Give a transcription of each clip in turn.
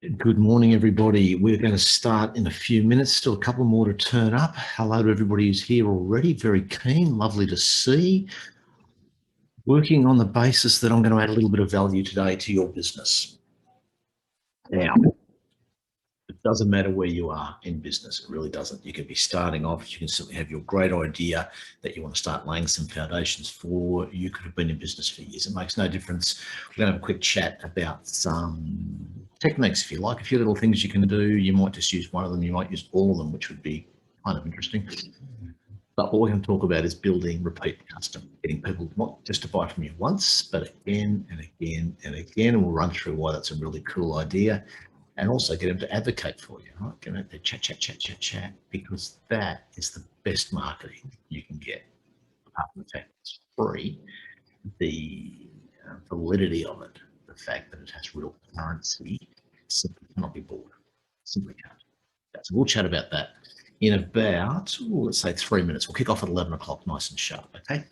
Good morning, everybody. We're going to start in a few minutes. Still a couple more to turn up. Hello to everybody who's here already. Very keen. Lovely to see. Working on the basis that I'm going to add a little bit of value today to your business. Now, it doesn't matter where you are in business. It really doesn't. You can be starting off. You can simply have your great idea that you want to start laying some foundations for. You could have been in business for years. It makes no difference. We're going to have a quick chat about some techniques, if you like, a few little things you can do. You might just use one of them. You might use all of them, which would be kind of interesting. But what we're going to talk about is building repeat custom, getting people not just to buy from you once, but again and again and again. And we'll run through why that's a really cool idea. And also get them to advocate for you, right? Get them to chat, because that is the best marketing you can get. Apart from the fact it's free, the validity of it, the fact that it has real currency, simply cannot be bought. Simply can't. So we'll chat about that in about, let's say 3 minutes. We'll kick off at 11 o'clock, nice and sharp, okay?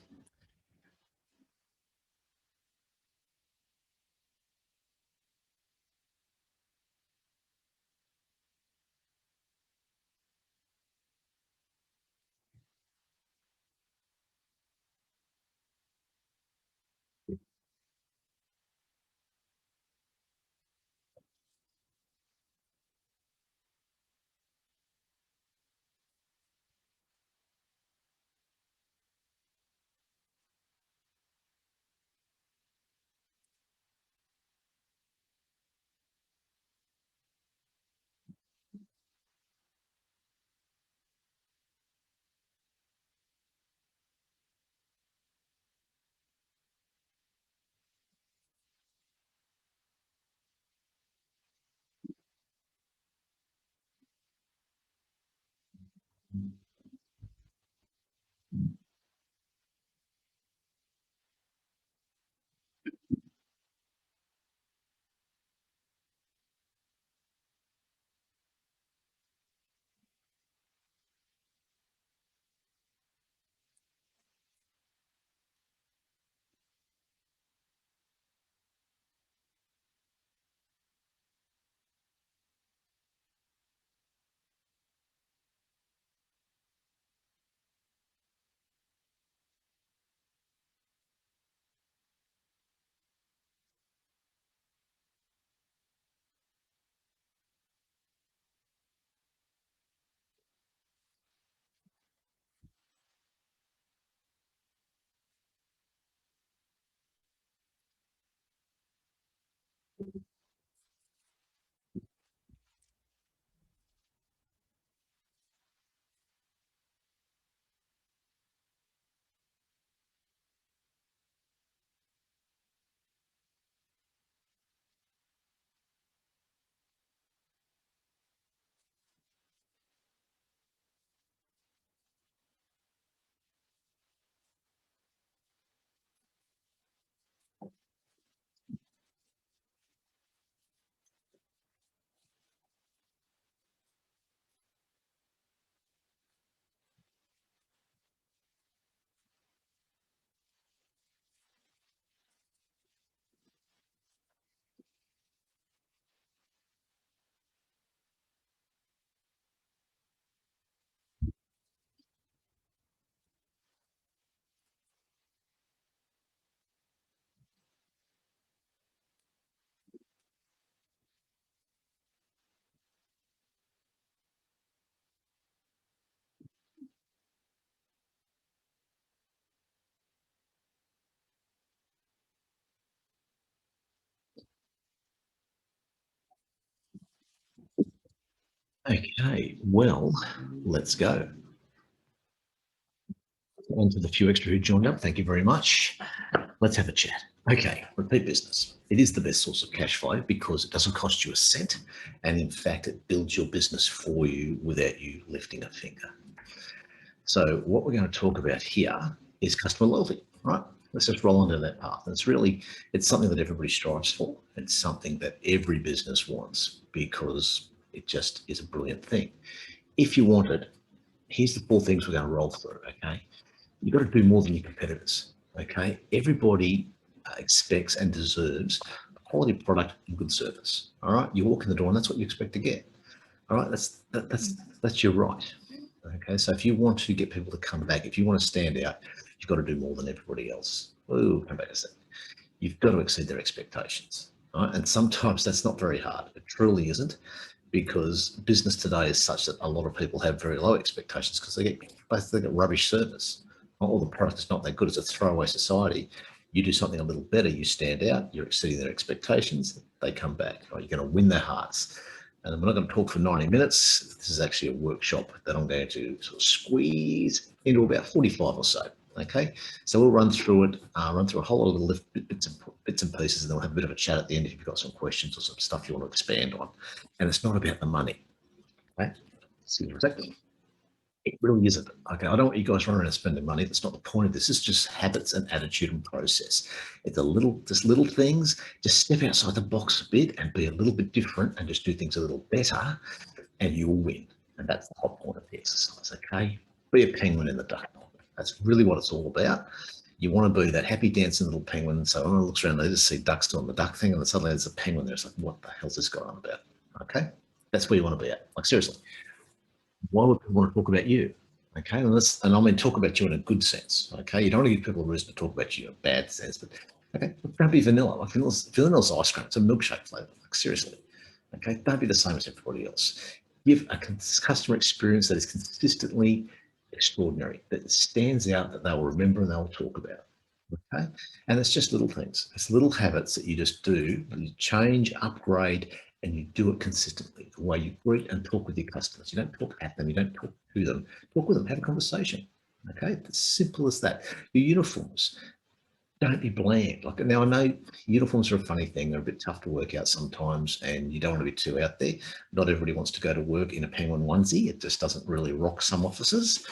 Okay, well, let's go. And to the few extra who joined up, thank you very much. Let's have a chat. Okay, repeat business. It is the best source of cash flow because it doesn't cost you a cent. And in fact, it builds your business for you without you lifting a finger. So what we're going to talk about here is customer loyalty, right? Let's just roll onto that path. And it's something that everybody strives for. It's something that every business wants because it just is a brilliant thing. If you want it, here's the 4 things we're going to roll through, okay? You've got to do more than your competitors, okay? Everybody expects and deserves quality product and good service. All right, you walk in the door and that's what you expect to get. All right, that's your right. Okay, so if you want to get people to come back, if you want to stand out, you've got to do more than everybody else. Oh, come back a second. You've got to exceed their expectations. Right? And sometimes that's not very hard. It truly isn't, because business today is such that a lot of people have very low expectations because they get rubbish service. Or the product is not that good. It's a throwaway society. You do something a little better, you stand out, you're exceeding their expectations, they come back. Right? You're going to win their hearts. And we're not going to talk for 90 minutes. This is actually a workshop that I'm going to sort of squeeze into about 45 or so. Okay, so we'll run through it, run through a whole lot of little bits and pieces, and then we'll have a bit of a chat at the end if you've got some questions or some stuff you want to expand on. And it's not about the money. Okay, it really isn't. Okay, I don't want you guys running around and spending money. That's not the point of this. It's just habits and attitude and process. It's just little things. Just step outside the box a bit and be a little bit different and just do things a little better, and you'll win. And that's the whole point of the exercise. Okay, be a penguin in the duck pond. That's really what it's all about. You want to be that happy dancing little penguin. So when I look around, they just see ducks doing the duck thing, and then suddenly there's a penguin there. It's like, what the hell's this guy on about? Okay, that's where you want to be at. Like, seriously, why would people want to talk about you? Okay, and I mean talk about you in a good sense. Okay, you don't want to give people a reason to talk about you in a bad sense, but okay, don't be vanilla. Like vanilla's ice cream. It's a milkshake flavor. Like, seriously, okay, don't be the same as everybody else. Give a customer experience that is consistently extraordinary, that stands out, that they'll remember and they'll talk about. Okay, and it's just little things. It's little habits that you just do. You change, upgrade, and you do it consistently. The way you greet and talk with your customers. You don't talk at them. You don't talk to them. Talk with them. Have a conversation. Okay, it's simple as that. Your uniforms. Don't be bland. Like, now I know uniforms are a funny thing. They're a bit tough to work out sometimes, and you don't want to be too out there. Not everybody wants to go to work in a penguin onesie. It just doesn't really rock some offices.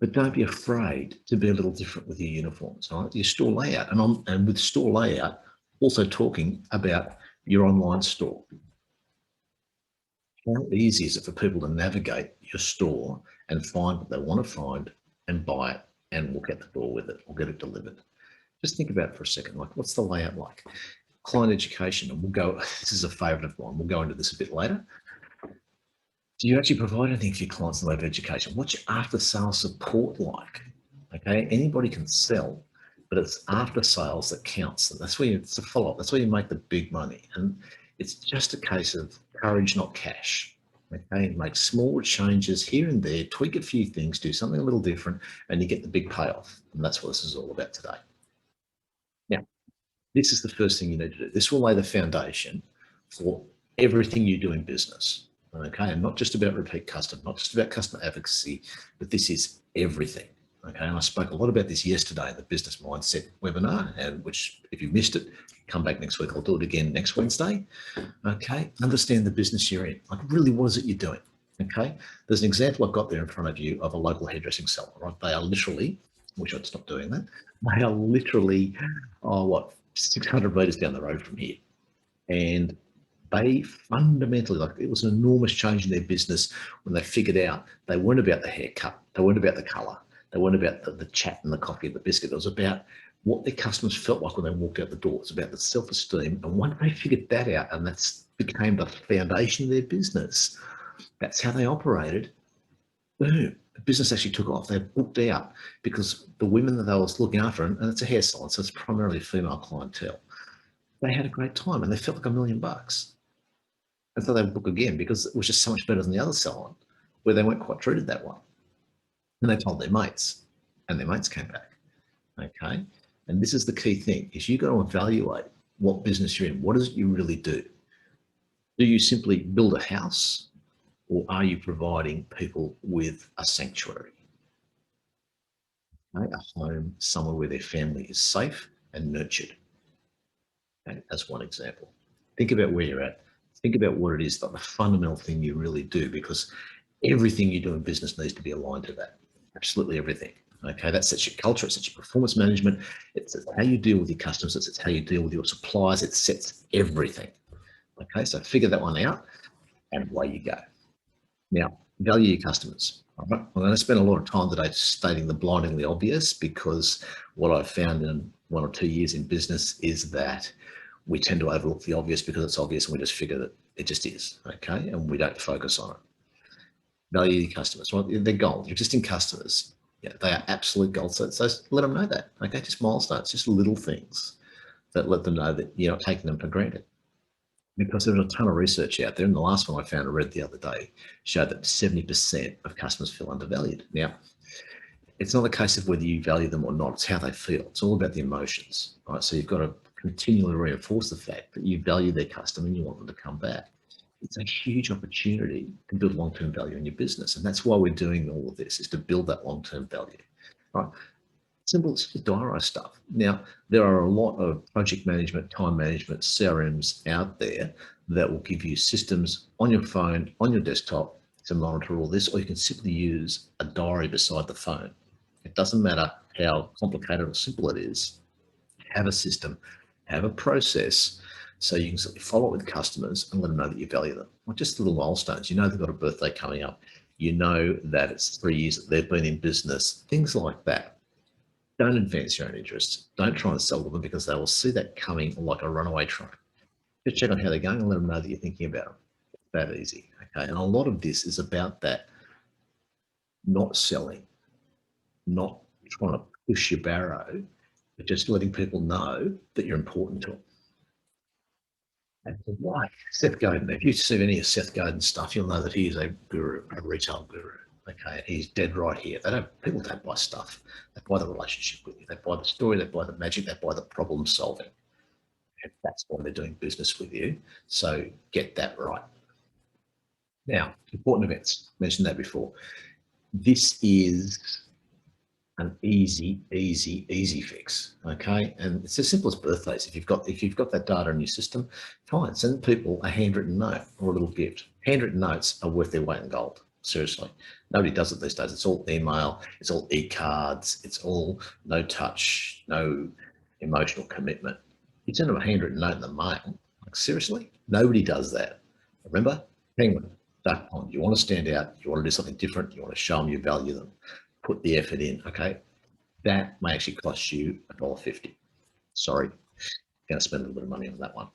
But don't be afraid to be a little different with your uniforms. Right? Your store layout, and with store layout, also talking about your online store. How easy is it for people to navigate your store and find what they want to find and buy it and walk out the door with it or get it delivered? Just think about it for a second. Like, what's the layout like? Client education, and we'll go, this is a favorite of mine. We'll go into this a bit later. Do you actually provide anything for your clients in the way of education? What's your after sales support like? Okay, anybody can sell, but it's after sales that counts. And that's where it's a follow-up. That's where you make the big money. And it's just a case of courage, not cash. Okay, make small changes here and there, tweak a few things, do something a little different, and you get the big payoff. And that's what this is all about today. Now, this is the first thing you need to do. This will lay the foundation for everything you do in business. Okay, and not just about repeat customer, not just about customer advocacy, but this is everything. Okay, and I spoke a lot about this yesterday in the business mindset webinar, and which, if you missed it, come back next week. I'll do it again next Wednesday. Okay, understand the business you're in. Like, really, what is it you're doing? Okay, there's an example I've got there in front of you of a local hairdressing salon. Right, they are literally, I wish I'd stop doing that. They are literally, 600 meters down the road from here, and they fundamentally, like, it was an enormous change in their business when they figured out they weren't about the haircut, they weren't about the color, they weren't about the chat and the coffee and the biscuit. It was about what their customers felt like when they walked out the door. It's about the self-esteem. And once they figured that out, and that's became the foundation of their business, that's how they operated. Boom, the business actually took off. They booked out because the women that they was looking after, and it's a hair salon, so it's primarily female clientele, they had a great time and they felt like $1 million. And so they would book again because it was just so much better than the other salon where they weren't quite treated that way. And they told their mates, and their mates came back. Okay, and this is the key thing: is you got to evaluate what business you're in. What is it you really do? Do you simply build a house, or are you providing people with a sanctuary, okay? A home, somewhere where their family is safe and nurtured? Okay, that's one example. Think about where you're at. Think about what it is, like the fundamental thing you really do, because everything you do in business needs to be aligned to that. Absolutely everything. Okay, that sets your culture, it sets your performance management, it's how you deal with your customers, it's how you deal with your suppliers, it sets everything. Okay, so figure that one out and away you go. Now, value your customers. All right, I'm going to spend a lot of time today stating the blindingly obvious, because what I've found in 1 or 2 years in business is that we tend to overlook the obvious because it's obvious and we just figure that it just is, okay? And we don't focus on it. Value your customers. Well, they're gold. Your existing customers, yeah, they are absolute gold. So let them know that, okay? Just milestones, just little things that let them know that you're not taking them for granted. Because there's a ton of research out there, and the last one I found, I read the other day, showed that 70% of customers feel undervalued. Now, it's not a case of whether you value them or not, it's how they feel. It's all about the emotions, right? So you've got to continually reinforce the fact that you value their customer and you want them to come back. It's a huge opportunity to build long-term value in your business. And that's why we're doing all of this, is to build that long-term value, right? Simple diary stuff. Now, there are a lot of project management, time management, CRMs out there that will give you systems on your phone, on your desktop to monitor all this, or you can simply use a diary beside the phone. It doesn't matter how complicated or simple it is. Have a system, have a process, so you can simply follow up with customers and let them know that you value them. Not just little milestones. You know they've got a birthday coming up. You know that it's 3 years that they've been in business, things like that. Don't advance your own interests. Don't try and sell to them because they will see that coming like a runaway train. Just check on how they're going and let them know that you're thinking about them. It's that easy, okay? And a lot of this is about that not selling, not trying to push your barrow, but just letting people know that you're important to them. And why? Seth Godin, if you see any of Seth Godin's stuff, you'll know that he is a guru, a retail guru. Okay, he's dead right here. People don't buy stuff. They buy the relationship with you. They buy the story. They buy the magic. They buy the problem solving. And that's why they're doing business with you. So get that right. Now, important events. Mentioned that before. This is an easy fix. Okay, and it's as simple as birthdays. If you've got that data in your system, fine. Send people a handwritten note or a little gift. Handwritten notes are worth their weight in gold. Seriously, nobody does it these days. It's all email, it's all e-cards, it's all no touch, no emotional commitment. You send them a handwritten note in the mail. Like, seriously, nobody does that. Remember, penguin, duck pond. You want to stand out. You want to do something different. You want to show them you value them. Put the effort in. Okay, that may actually cost you $1.50. Sorry, you're going to spend a little bit of money on that one,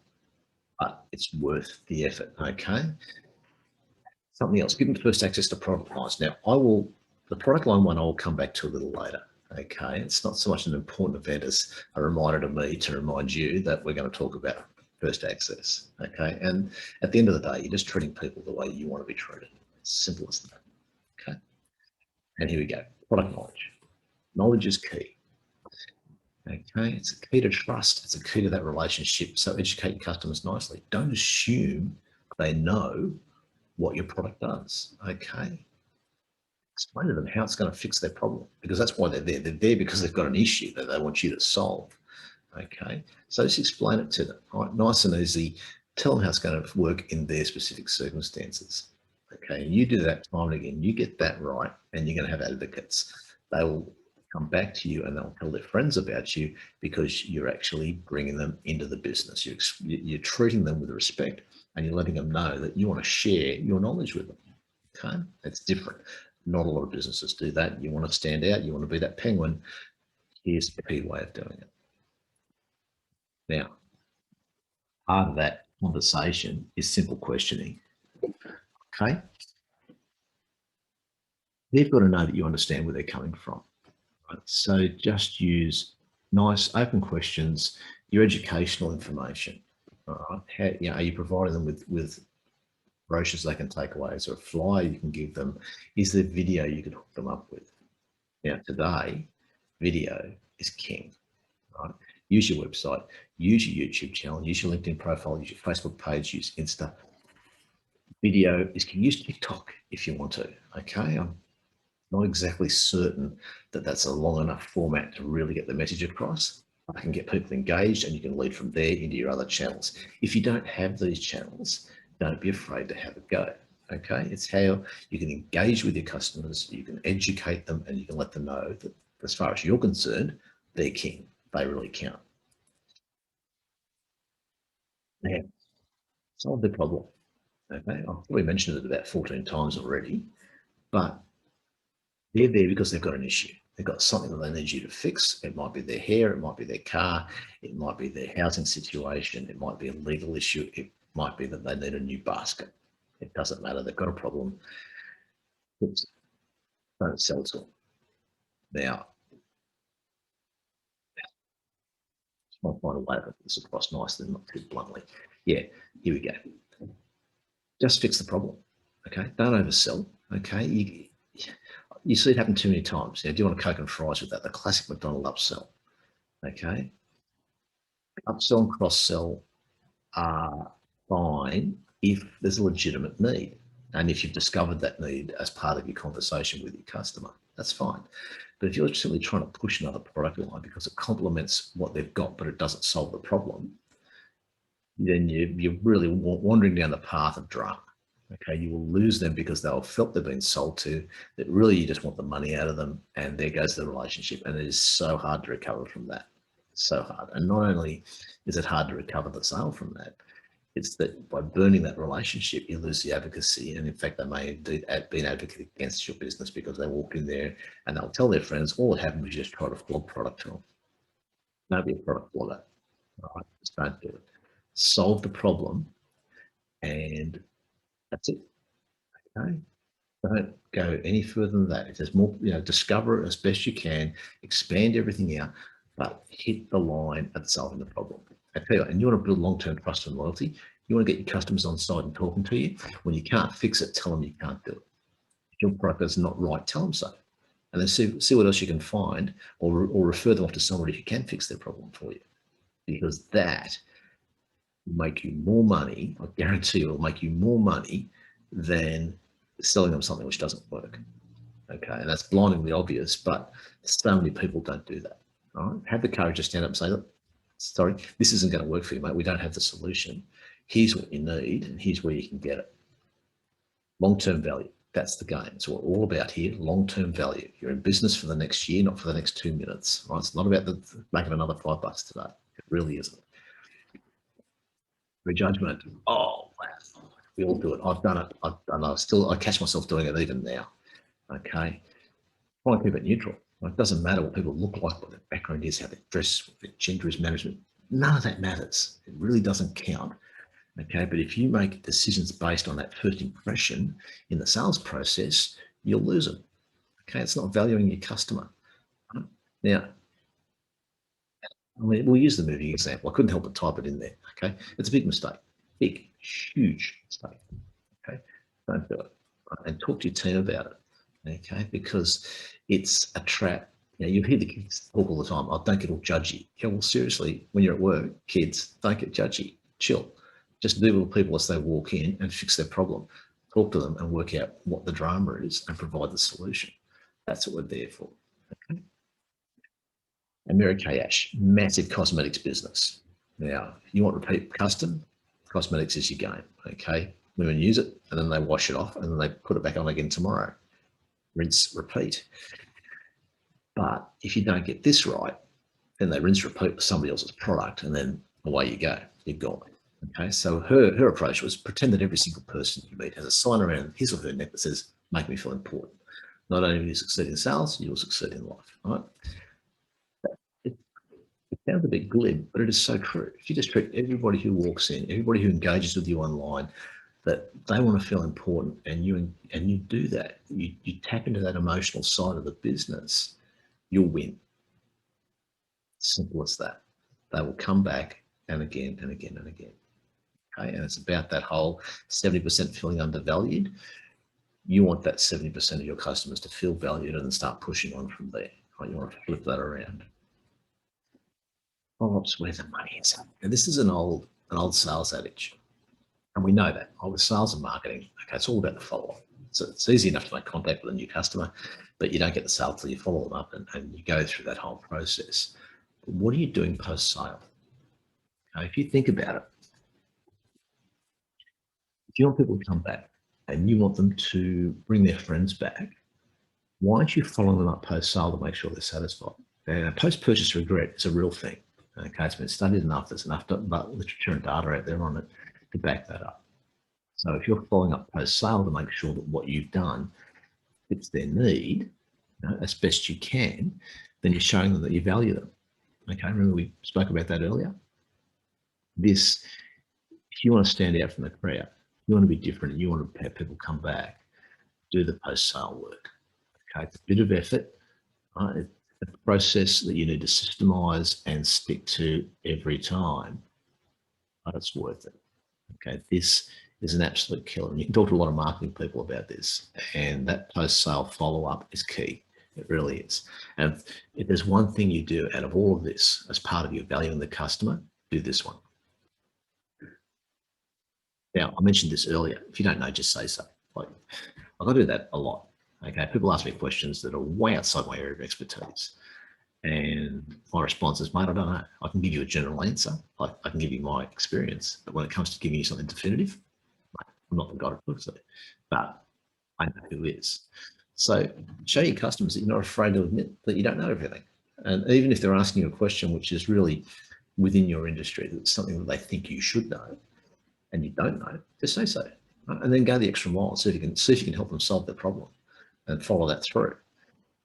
but it's worth the effort. Okay. Something else, give them first access to product lines. Now, the product line one, I'll come back to a little later. Okay, it's not so much an important event as a reminder to me to remind you that we're going to talk about first access. Okay, and at the end of the day, you're just treating people the way you want to be treated. It's simple as that. Okay, and here we go. Product knowledge. Knowledge is key. Okay, it's a key to trust. It's a key to that relationship. So educate your customers nicely. Don't assume they know what your product does. Okay, explain to them how it's going to fix their problem, because that's why they're there. They're there because they've got an issue that they want you to solve. Okay, so just explain it to them, right? Nice and easy. Tell them how it's going to work in their specific circumstances. Okay, and you do that time and again. You get that right, and you're going to have advocates. They will come back to you and they'll tell their friends about you because you're actually bringing them into the business. You're treating them with respect, and you're letting them know that you want to share your knowledge with them. Okay, that's different. Not a lot of businesses do that. You want to stand out. You want to be that penguin. Here's the key way of doing it. Now, part of that conversation is simple questioning. Okay, they've got to know that you understand where they're coming from. Right? So just use nice open questions, your educational information. All right, how, are you providing them with brochures they can take away? Is there a flyer you can give them? Is there video you can hook them up with? Now, today, video is king, right? Use your website, use your YouTube channel, use your LinkedIn profile, use your Facebook page, use Insta. Video is king. Use TikTok if you want to, okay? I'm not exactly certain that that's a long enough format to really get the message across. I can get people engaged and you can lead from there into your other channels. If you don't have these channels, don't be afraid to have a go. Okay, it's how you can engage with your customers, you can educate them, and you can let them know that as far as you're concerned, they're king. They really count. Now, solve the problem. Okay, I've probably mentioned it about 14 times already, but they're there because they've got an issue. They've got something that they need you to fix. It might be their hair, it might be their car, it might be their housing situation, it might be a legal issue, it might be that they need a new basket. It doesn't matter. They've got a problem. Oops, don't sell to them. Now, I'll find a way to put this across nicely, not too bluntly. Yeah, here we go. Just fix the problem. Okay, don't oversell. Okay, you see it happen too many times. Do you want a Coke and fries with that? The classic McDonald upsell. Okay, upsell and cross sell are fine if there's a legitimate need, and if you've discovered that need as part of your conversation with your customer, that's fine. But if you're simply trying to push another product line because it complements what they've got, but it doesn't solve the problem, then you're really wandering down the path of drama. Okay, you will lose them because they'll felt they've been sold to, that really you just want the money out of them, and there goes the relationship. And it is so hard to recover from that. So hard. And not only is it hard to recover the sale from that, it's that by burning that relationship, you lose the advocacy. And in fact, they may indeed be an advocate against your business because they walk in there and they'll tell their friends, all that happened was just try to flog product to them. Don't be a product flogger. Right? Just don't do it. Solve the problem, and that's it. Okay. Don't go any further than that. If there's more, discover it as best you can, expand everything out, but hit the line at solving the problem. I tell you, and you want to build long-term trust and loyalty, you want to get your customers on side and talking to you. When you can't fix it, tell them you can't do it. If your product is not right, tell them so. And then see what else you can find, or refer them off to somebody who can fix their problem for you. Because that will make you more money. I guarantee you, it'll make you more money than selling them something which doesn't work. Okay, and that's blindingly obvious, but so many people don't do that. All right, have the courage to stand up and say, look, sorry, this isn't going to work for you, mate. We don't have the solution. Here's what you need, and here's where you can get it. Long-term value. That's the game. It's what we're all about here. Long-term value. You're in business for the next year, not for the next 2 minutes. Right? It's not about making another $5 today. It really isn't. Prejudgment. Oh, wow. We all do it. I've done it. I catch myself doing it even now. Okay. Try and keep it neutral. It doesn't matter what people look like, what their background is, how they dress, what their gender is, management. None of that matters. It really doesn't count. Okay. But if you make decisions based on that first impression in the sales process, you'll lose them. Okay. It's not valuing your customer. Now, we'll use the movie example. I couldn't help but type it in there. Okay. It's a big mistake. Big, huge mistake. Okay. Don't do it. And talk to your team about it. Okay. Because it's a trap. You hear the kids talk all the time. Oh, don't get all judgy. Yeah, well, seriously, when you're at work, kids, don't get judgy. Chill. Just deal with people as they walk in and fix their problem. Talk to them and work out what the drama is and provide the solution. That's what we're there for. Okay. And Mary Kay Ash, massive cosmetics business. Now, you want repeat custom, cosmetics is your game. Okay. Women use it and then they wash it off and then they put it back on again tomorrow. Rinse, repeat. But if you don't get this right, then they rinse, repeat with somebody else's product and then away you go. You're gone. Okay. So her approach was pretend that every single person you meet has a sign around his or her neck that says, make me feel important. Not only will you succeed in sales, you will succeed in life. Right? It sounds a bit glib, but it is so true. If you just treat everybody who walks in, everybody who engages with you online, that they want to feel important, and you do that, you tap into that emotional side of the business, you'll win. Simple as that. They will come back and again and again and again. Okay, and it's about that whole 70% feeling undervalued. You want that 70% of your customers to feel valued and start pushing on from there. Right? You want to flip that around. Follow-ups where the money is. And this is an old sales adage. And we know that. With sales and marketing, okay, it's all about the follow-up. So it's easy enough to make contact with a new customer, but you don't get the sale till you follow them up and you go through that whole process. But what are you doing post-sale? Okay, if you think about it, if you want people to come back and you want them to bring their friends back, why aren't you following them up post-sale to make sure they're satisfied? Post-purchase regret is a real thing. Okay, it's been studied enough. There's enough literature and data out there on it to back that up. So if you're following up post-sale to make sure that what you've done fits their need, as best you can, then you're showing them that you value them. Okay, remember we spoke about that earlier? If you want to stand out from the crowd, you want to be different, and you want to have people come back, do the post-sale work. Okay, it's a bit of effort. It's a process that you need to systemize and stick to every time, but it's worth it. Okay, this is an absolute killer. And you can talk to a lot of marketing people about this, and that post-sale follow-up is key. It really is. And if there's one thing you do out of all of this as part of your valuing the customer, do this one. Now, I mentioned this earlier. If you don't know, just say so. Like, I do that a lot. Okay, people ask me questions that are way outside my area of expertise. And my response is, mate, I don't know. I can give you a general answer. I can give you my experience. But when it comes to giving you something definitive, I'm not the guy to put it to. But I know who is. So show your customers that you're not afraid to admit that you don't know everything. And even if they're asking you a question which is really within your industry, that's something that they think you should know, and you don't know, just say so. Right? And then go the extra mile and see if you can help them solve their problem and follow that through.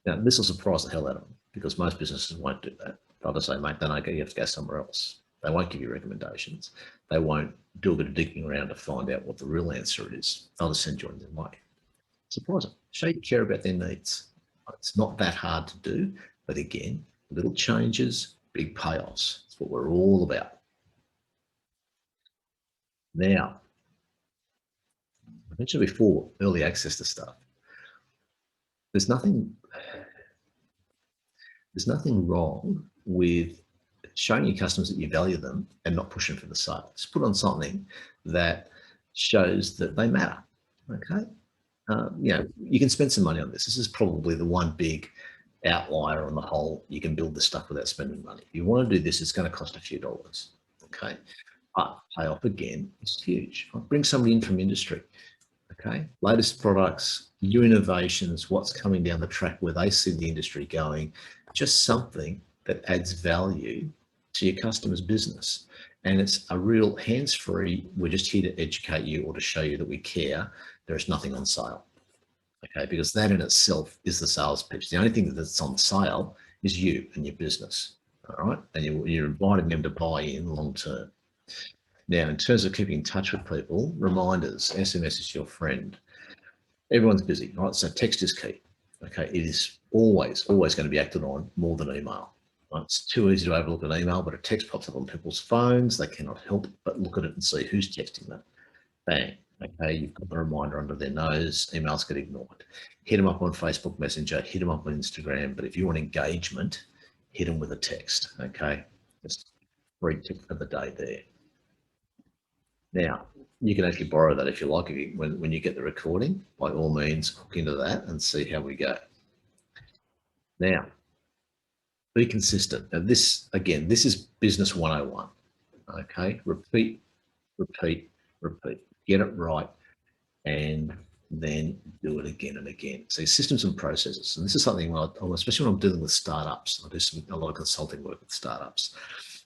Now, this will surprise the hell out of them because most businesses won't do that. They'll just say, mate, then you have to go somewhere else. They won't give you recommendations. They won't do a bit of digging around to find out what the real answer is. They'll just send you on their way. Surprise them. Show you care about their needs. It's not that hard to do, but again, little changes, big payoffs. That's what we're all about. Now, I mentioned before, early access to stuff. There's nothing wrong with showing your customers that you value them and not pushing for the sale. Just put on something that shows that they matter. Okay. You can spend some money on this. This is probably the one big outlier on the whole. You can build this stuff without spending money. If you want to do this, it's going to cost a few dollars. Okay. But payoff again is huge. Bring somebody in from industry. Okay. Latest products, new innovations, what's coming down the track, where they see the industry going, just something that adds value to your customer's business. And it's a real hands-free, we're just here to educate you or to show you that we care. There is nothing on sale. Okay, because that in itself is the sales pitch. The only thing that's on sale is you and your business. All right. And you're inviting them to buy in long term. Now, in terms of keeping in touch with people, reminders, SMS is your friend. Everyone's busy, right? So text is key. Okay, it is always going to be acted on more than email. Right? It's too easy to overlook an email, but a text pops up on people's phones. They cannot help but look at it and see who's texting them. Bang. Okay, you've got the reminder under their nose. Emails get ignored. Hit them up on Facebook Messenger. Hit them up on Instagram. But if you want engagement, hit them with a text. Okay, just free tip for the day there. Now, you can actually borrow that if you like. When you get the recording, by all means, hook into that and see how we go. Now, be consistent. Now, this is business 101. Okay, repeat, repeat, repeat. Get it right, and then do it again and again. So systems and processes, and this is something, especially when I'm dealing with startups. I do a lot of consulting work with startups.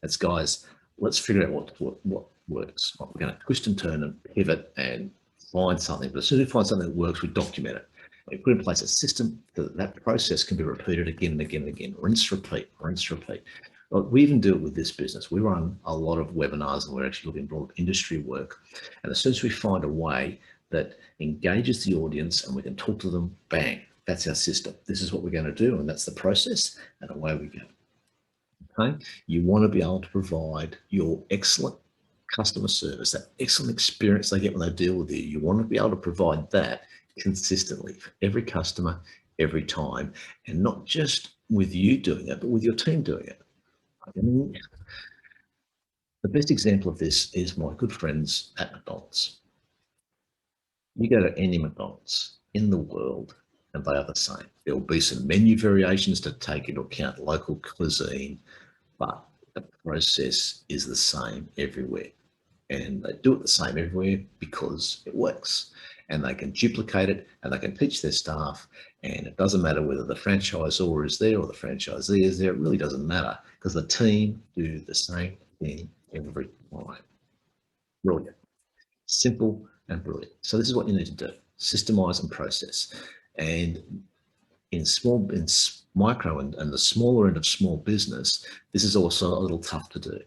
It's, guys, let's figure out what works. We're going to twist and turn and pivot and find something. But as soon as we find something that works, we document it. We put in place a system that process can be repeated again and again and again. Rinse, repeat, rinse, repeat. We even do it with this business. We run a lot of webinars, and we're actually looking at broad industry work. And as soon as we find a way that engages the audience and we can talk to them, bang, that's our system. This is what we're going to do, and that's the process, and away we go. Okay? You want to be able to provide your excellent customer service, that excellent experience they get when they deal with you. You want to be able to provide that consistently for every customer, every time, and not just with you doing it, but with your team doing it. I mean, the best example of this is my good friends at McDonald's. You go to any McDonald's in the world and they are the same. There will be some menu variations to take into account local cuisine, but the process is the same everywhere. And they do it the same everywhere because it works. And they can duplicate it and they can teach their staff. And it doesn't matter whether the franchisor is there or the franchisee is there. It really doesn't matter because the team do the same thing every time. Brilliant. Simple and brilliant. So this is what you need to do. Systemize and process. And in micro and the smaller end of small business, this is also a little tough to do.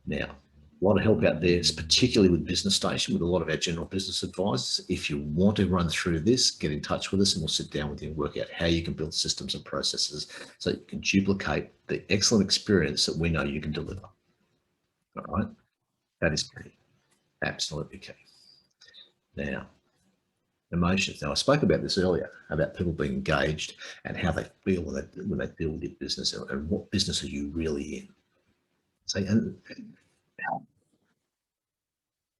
Now, a lot of help out there, particularly with Business Station, with a lot of our general business advisors. If you want to run through this, get in touch with us and we'll sit down with you and work out how you can build systems and processes so you can duplicate the excellent experience that we know you can deliver. All right, that is key, absolutely key. Now, emotions. Now, I spoke about this earlier, about people being engaged and how they feel when they deal with your business and what business are you really in. So, and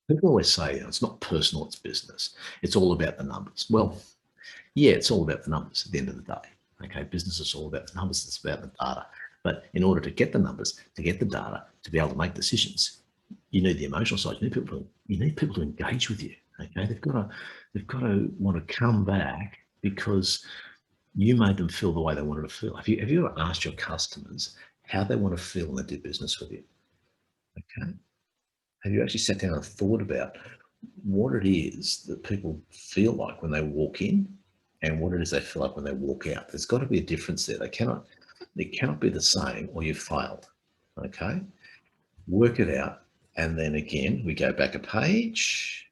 people always say it's not personal, it's business. It's all about the numbers. Well, yeah, it's all about the numbers at the end of the day. Okay, business is all about the numbers, it's about the data. But in order to get the numbers, to get the data, to be able to make decisions, you need the emotional side. You need people to engage with you. Okay, they've got to want to come back because you made them feel the way they wanted to feel. Have you ever asked your customers how they want to feel when they do business with you? Okay. Have you actually sat down and thought about what it is that people feel like when they walk in and what it is they feel like when they walk out? There's got to be a difference there. They cannot be the same or you've failed. Okay. Work it out. And then again, we go back a page,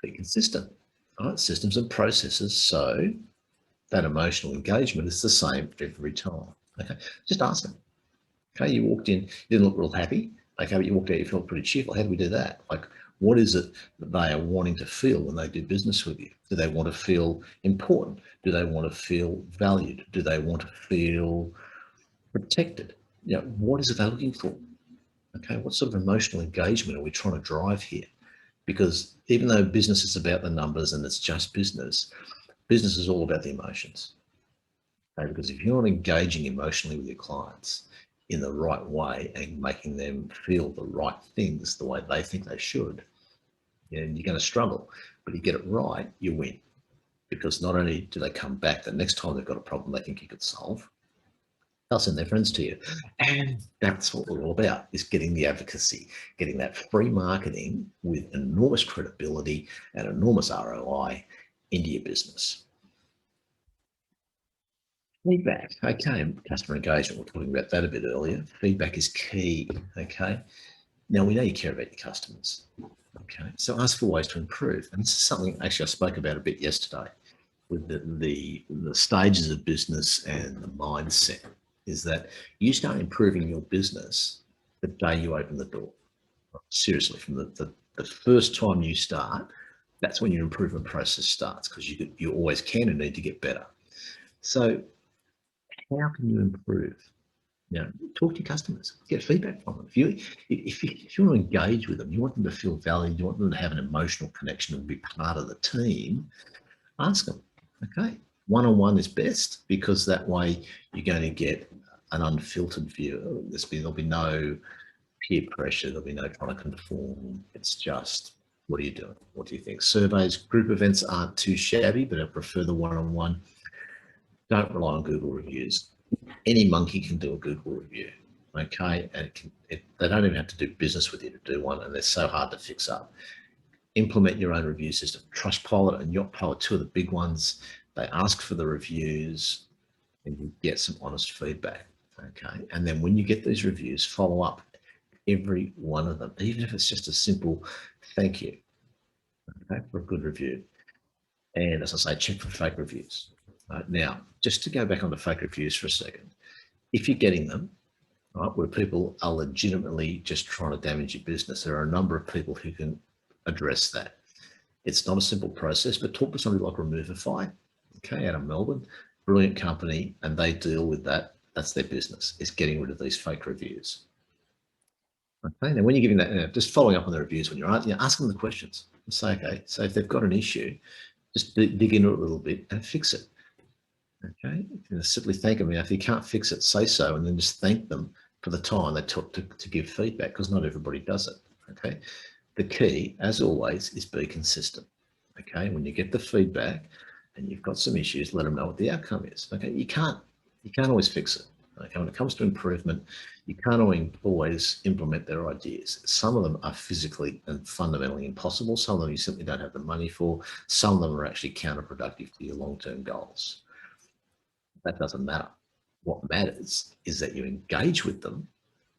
be consistent. All right, systems and processes. So that emotional engagement is the same every time. Okay. Just ask them. Okay, you walked in, you didn't look real happy. Okay, but you walked out, you felt pretty cheerful. How do we do that? Like, what is it that they are wanting to feel when they do business with you? Do they want to feel important? Do they want to feel valued? Do they want to feel protected? You know, what is it they're looking for? Okay, what sort of emotional engagement are we trying to drive here? Because even though business is about the numbers and it's just business, business is all about the emotions. Okay, because if you're not engaging emotionally with your clients in the right way and making them feel the right things the way they think they should, and you're going to struggle. But you get it right, you win. Because not only do they come back the next time they've got a problem they think you could solve, they'll send their friends to you. And that's what we're all about, is getting the advocacy, getting that free marketing with enormous credibility and enormous ROI into your business. Feedback, okay, customer engagement, we're talking about that a bit earlier. Feedback is key, okay? Now, we know you care about your customers, okay? So ask for ways to improve. And this is something actually I spoke about a bit yesterday with the stages of business and the mindset, is that you start improving your business the day you open the door. Seriously, from the first time you start, that's when your improvement process starts, because you always can and need to get better. So how can you improve? You know, talk to your customers, get feedback from them. If you want to engage with them, you want them to feel valued, you want them to have an emotional connection and be part of the team, ask them, okay? One-on-one is best, because that way you're going to get an unfiltered view. There'll be no peer pressure, there'll be no trying to conform. It's just, what are you doing? What do you think? Surveys, group events aren't too shabby, but I prefer the one-on-one. Don't rely on Google reviews. Any monkey can do a Google review, okay? And they don't even have to do business with you to do one, and they're so hard to fix up. Implement your own review system. Trustpilot and Yachtpilot, two of the big ones. They ask for the reviews and you get some honest feedback, okay? And then when you get these reviews, follow up every one of them, even if it's just a simple thank you, okay, for a good review. And as I say, check for fake reviews. Now, just to go back onto fake reviews for a second, if you're getting them, right, where people are legitimately just trying to damage your business, there are a number of people who can address that. It's not a simple process, but talk to somebody like Removify, okay, out of Melbourne, brilliant company, and they deal with that. That's their business, is getting rid of these fake reviews. Okay, now when you're giving that, just following up on the reviews when you're ask them the questions and say, okay, so if they've got an issue, just dig into it a little bit and fix it. Okay, simply thank them. If you can't fix it, say so, and then just thank them for the time they took to give feedback, because not everybody does it. Okay, the key, as always, is be consistent. Okay, when you get the feedback and you've got some issues, let them know what the outcome is. Okay, you can't always fix it. Okay, when it comes to improvement, you can't always implement their ideas. Some of them are physically and fundamentally impossible. Some of them you simply don't have the money for. Some of them are actually counterproductive to your long-term goals. That doesn't matter. What matters is that you engage with them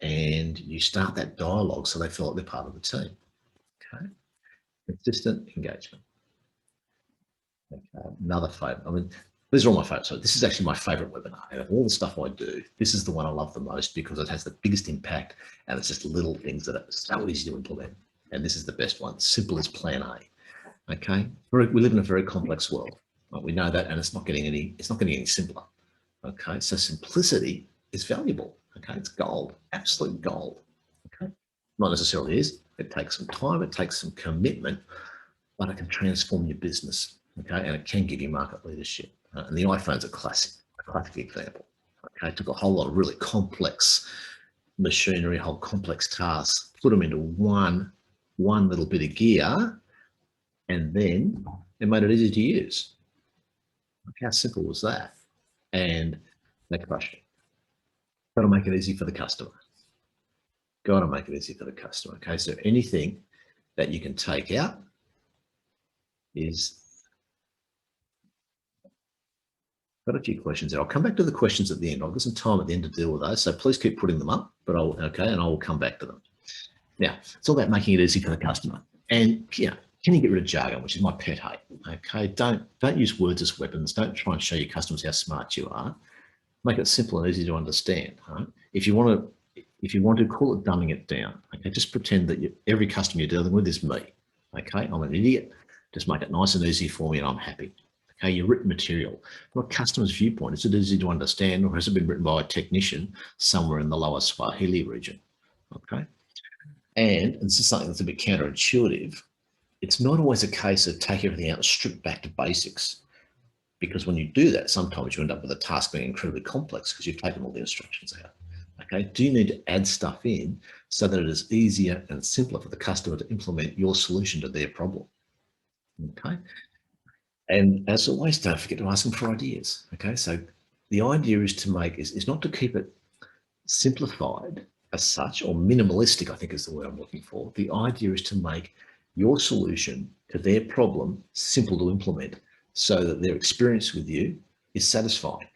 and you start that dialogue so they feel like they're part of the team. Okay. Consistent engagement. Okay. Another favorite. I mean, these are all my favorites. So this is actually my favorite webinar. And of all the stuff I do, this is the one I love the most because it has the biggest impact and it's just little things that are so easy to implement. And this is the best one. Simple as plan A. Okay. We live in a very complex world. We know that, and it's not getting any simpler. Okay. So simplicity is valuable. Okay. It's gold, absolute gold. Okay. Not necessarily is. It takes some time. It takes some commitment, but it can transform your business. Okay. And it can give you market leadership. And the iPhone's a classic example. Okay. It took a whole lot of really complex machinery, whole complex tasks, put them into one little bit of gear, and then it made it easy to use. How simple was that? And they crushed it. Got to make it easy for the customer. Got to make it easy for the customer. Okay, so anything that you can take out is. Got a few questions there. I'll come back to the questions at the end. I've got some time at the end to deal with those, so please keep putting them up. But and I will come back to them. Now, it's all about making it easy for the customer. And can you get rid of jargon, which is my pet hate? Okay, don't use words as weapons. Don't try and show your customers how smart you are. Make it simple and easy to understand. Right? If you want to call it dumbing it down, okay, just pretend that every customer you're dealing with is me. Okay, I'm an idiot. Just make it nice and easy for me, and I'm happy. Okay, your written material from a customer's viewpoint, is it easy to understand, or has it been written by a technician somewhere in the lower Swahili region? Okay, and this is something that's a bit counterintuitive. It's not always a case of take everything out and strip back to basics, because when you do that, sometimes you end up with a task being incredibly complex because you've taken all the instructions out. Okay, do you need to add stuff in so that it is easier and simpler for the customer to implement your solution to their problem? Okay, and as always, don't forget to ask them for ideas. Okay, so the idea is to make is not to keep it simplified as such, or minimalistic, I think is the word I'm looking for. The idea is to make your solution to their problem simple to implement so that their experience with you is satisfying.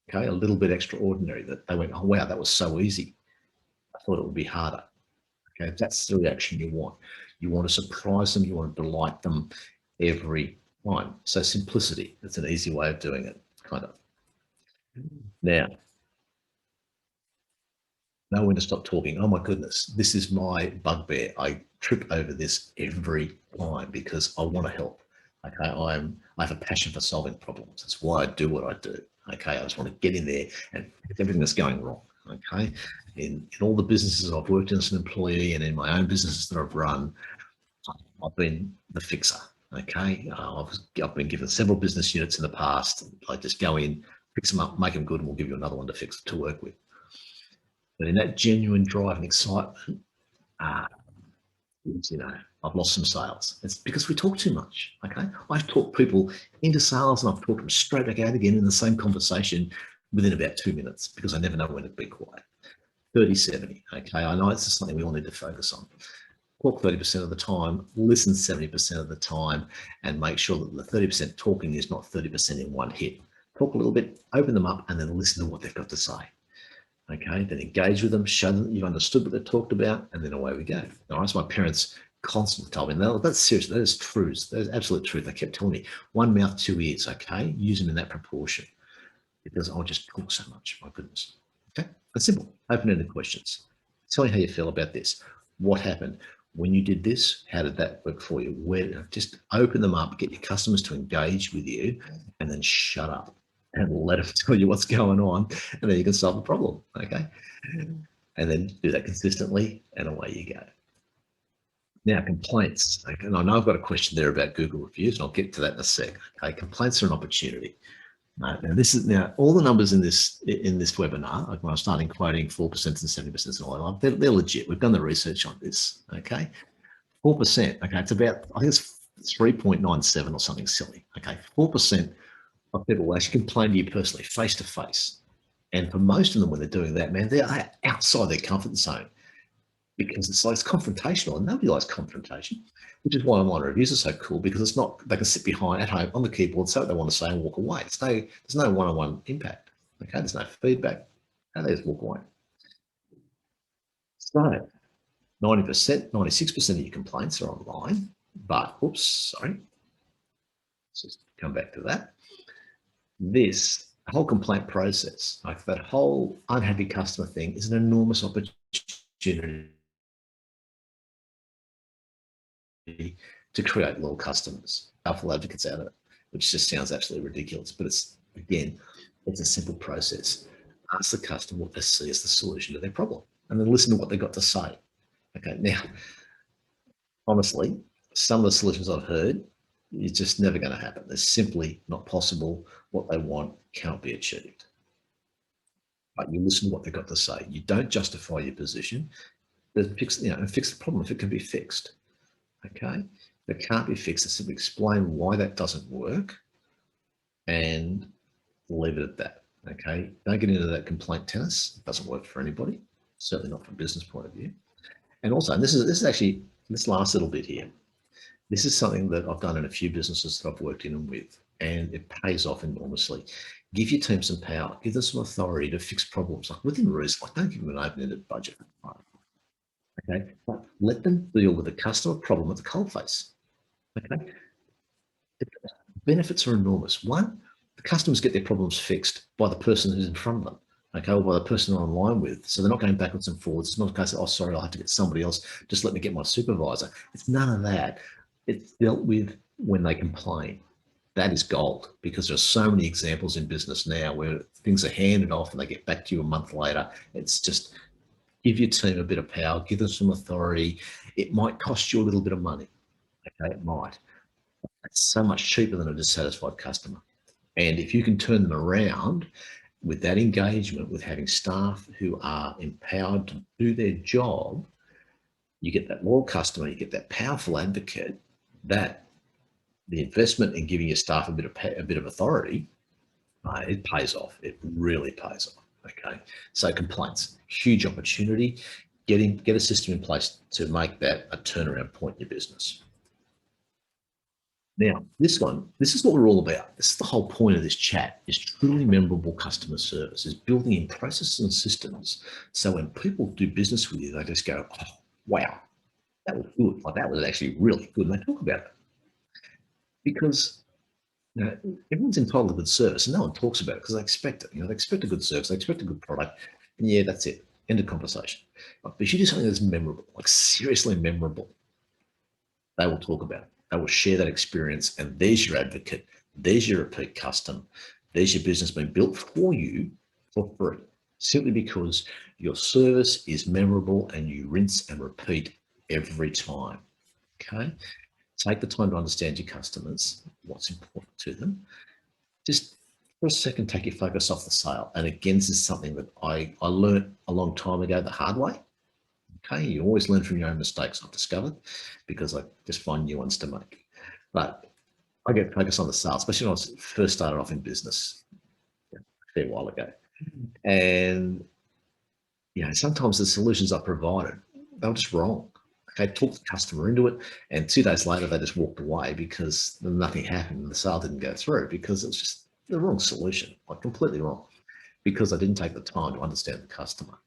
Okay, a little bit extraordinary, that they went, oh wow, that was so easy. I thought it would be harder. Okay, that's the reaction you want. You want to surprise them, you want to delight them every time. So simplicity, that's an easy way of doing it, kind of. Now, know when to stop talking. Oh my goodness, this is my bugbear. I trip over this every time because I want to help. Okay, I have a passion for solving problems. That's why I do what I do. Okay, I just want to get in there and fix everything that's going wrong. Okay, in all the businesses I've worked in as an employee and in my own businesses that I've run, I've been the fixer. Okay, I've been given several business units in the past. I just go in, fix them up, make them good, and we'll give you another one to work with. But in that genuine drive and excitement, I've lost some sales. It's because we talk too much. Okay, I've talked people into sales and I've talked them straight back out again in the same conversation within about 2 minutes because I never know when to be quiet. 30-70. Okay, I know it's just something we all need to focus on. Talk 30% of the time, listen 70% of the time, and make sure that the 30% talking is not 30% in one hit. Talk a little bit, open them up, and then listen to what they've got to say. Okay, then engage with them, show them that you've understood what they've talked about, and then away we go. All right, so my parents constantly told me, no, that's serious, that is truth, that is absolute truth. They kept telling me, one mouth, two ears, okay? Use them in that proportion because I'll just talk so much, my goodness. Okay, that's simple. Open-ended questions. Tell me how you feel about this. What happened? When you did this, how did that work for you? Just open them up, get your customers to engage with you, and then shut up and let them tell you what's going on, and then you can solve the problem, okay? And then do that consistently, and away you go. Now, complaints. Okay, and I know I've got a question there about Google reviews, and I'll get to that in a sec. Okay, complaints are an opportunity. Now all the numbers in this webinar, like when I was starting quoting 4% and 70% and all that, they're legit. We've done the research on this. Okay, 4%. Okay, it's about, I think it's 3.97 or something silly. Okay, 4% of people will actually complain to you personally, face to face. And for most of them, when they're doing that, man, they are outside their comfort zone because it's confrontational, and nobody likes confrontation, which is why online reviews are so cool, because it's not, they can sit behind at home on the keyboard, say what they want to say and walk away. There's no one-on-one impact. Okay, there's no feedback. And they just walk away. So 90%, 96% of your complaints are online, but oops, sorry. Let's just come back to that. This whole complaint process, like that whole unhappy customer thing, is an enormous opportunity to create loyal customers, powerful advocates out of it, which just sounds absolutely ridiculous. But it's, again, it's a simple process. Ask the customer what they see as the solution to their problem, and then listen to what they've got to say. Okay, now, honestly, some of the solutions I've heard, it's just never going to happen. They're simply not possible. What they want cannot be achieved. But you listen to what they've got to say. You don't justify your position. Fix, fix the problem if it can be fixed. Okay, if it can't be fixed, simply explain why that doesn't work and leave it at that. Okay, don't get into that complaint tennis. It doesn't work for anybody, certainly not from a business point of view. And also, and this is actually this last little bit here. This is something that I've done in a few businesses that I've worked in and with, and it pays off enormously. Give your team some power, give them some authority to fix problems, like within reason. Like, don't give them an open-ended budget. Okay, but let them deal with the customer problem at the coalface. Okay, the benefits are enormous. One, the customers get their problems fixed by the person who's in front of them. Okay, or by the person they're online with. So they're not going backwards and forwards. It's not a case of, oh, sorry, I'll have to get somebody else. Just let me get my supervisor. It's none of that. It's dealt with when they complain. That is gold, because there's so many examples in business now where things are handed off and they get back to you a month later. It's just, give your team a bit of power, give them some authority. It might cost you a little bit of money. Okay, it might. It's so much cheaper than a dissatisfied customer. And if you can turn them around with that engagement, with having staff who are empowered to do their job, you get that loyal customer, you get that powerful advocate, that the investment in giving your staff a bit of authority, it pays off. It really pays off. Okay, so complaints, huge opportunity. Get a system in place to make that a turnaround point in your business. Now, this is what we're all about. This is the whole point of this chat, is truly memorable customer service, is building in processes and systems. So when people do business with you, they just go, oh, wow, that was good. Like, that was actually really good. And they talk about it. Because everyone's entitled to good service, and no one talks about it because they expect it. They expect a good service, they expect a good product, and yeah, that's it. End of conversation. But if you do something that's memorable, like seriously memorable, they will talk about it. They will share that experience, and there's your advocate. There's your repeat custom. There's your business being built for you for free, simply because your service is memorable and you rinse and repeat every time. Okay. Take the time to understand your customers, what's important to them. Just for a second, take your focus off the sale. And again, this is something that I learned a long time ago the hard way. Okay, you always learn from your own mistakes, I've discovered, because I just find new ones to make. But I get focused on the sale, especially when I first started off in business a fair while ago. And sometimes the solutions I provided, they were just wrong. Okay, talked the customer into it, and 2 days later they just walked away because nothing happened and the sale didn't go through because it was just the wrong solution, like completely wrong, because I didn't take the time to understand the customer.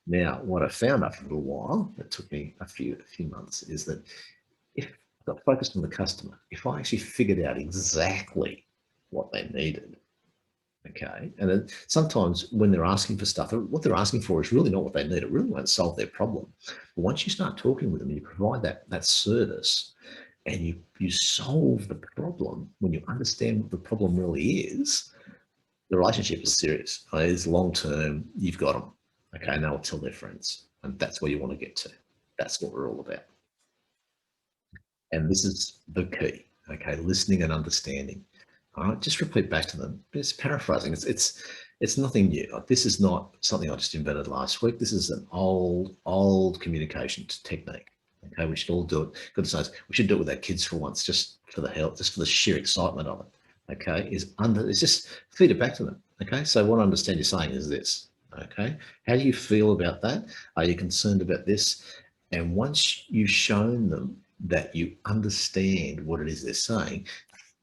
Now, what I found after a little while, it took me a few months, is that if I got focused on the customer, if I actually figured out exactly what they needed, okay, and then sometimes when they're asking for stuff, what they're asking for is really not what they need. It really won't solve their problem. But once you start talking with them, you provide that service, and you solve the problem. When you understand what the problem really is, the relationship is serious. It's long term. You've got them, okay, and they'll tell their friends, and that's where you want to get to. That's what we're all about. And this is the key, okay, listening and understanding. All right, just repeat back to them. It's paraphrasing. It's nothing new. Like, this is not something I just invented last week. This is an old communication technique. Okay, we should all do it. Goodness knows, we should do it with our kids for once, just for the hell, just for the sheer excitement of it. Okay, it's just feed it back to them. Okay, so what I understand you're saying is this. Okay, how do you feel about that? Are you concerned about this? And once you've shown them that you understand what it is they're saying,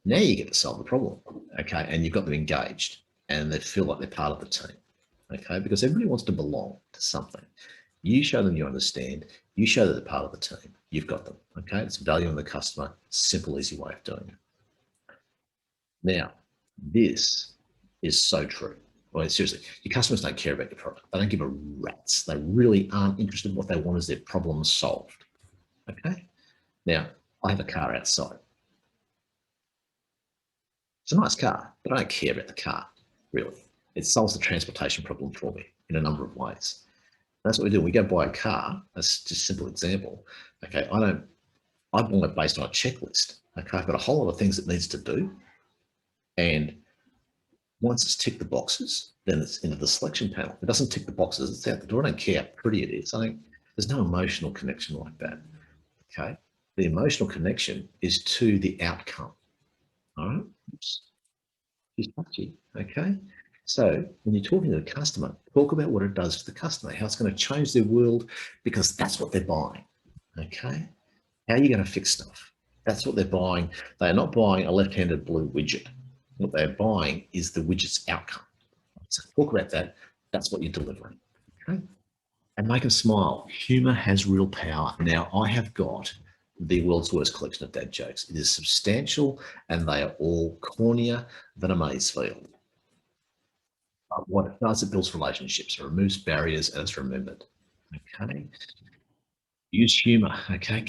now you get to solve the problem, okay? And you've got them engaged. and they feel like they're part of the team. Okay, because everybody wants to belong to something. You show them you understand, you show that they're part of the team, you've got them. Okay, it's valuing the customer, simple, easy way of doing it. Now, this is so true. Well, seriously, your customers don't care about your product. They don't give a rat's. They really aren't interested in what they want is their problem solved. Okay. Now, I have a car outside. It's a nice car, but I don't care about the car, really. It solves the transportation problem for me in a number of ways. That's what we do. We go buy a car. That's just a simple example. Okay, I buy it based on a checklist. Okay, I've got a whole lot of things it needs to do. And once it's ticked the boxes, then it's into the selection panel. If it doesn't tick the boxes, it's out the door. I don't care how pretty it is. There's no emotional connection like that. Okay, the emotional connection is to the outcome. All right, oops. She's touchy. Okay, so when you're talking to the customer, talk about what it does for the customer, how it's going to change their world, because that's what they're buying. Okay, how are you going to fix stuff? That's what they're buying. They are not buying a left-handed blue widget. What they're buying is the widget's outcome. So talk about that. That's what you're delivering. Okay, and make them smile. Humor has real power. Now, I have got the world's worst collection of dad jokes. It is substantial, and they are all cornier than a maize field. But what it does, it builds relationships, it removes barriers, and it's remembered. Okay. Use humor. Okay.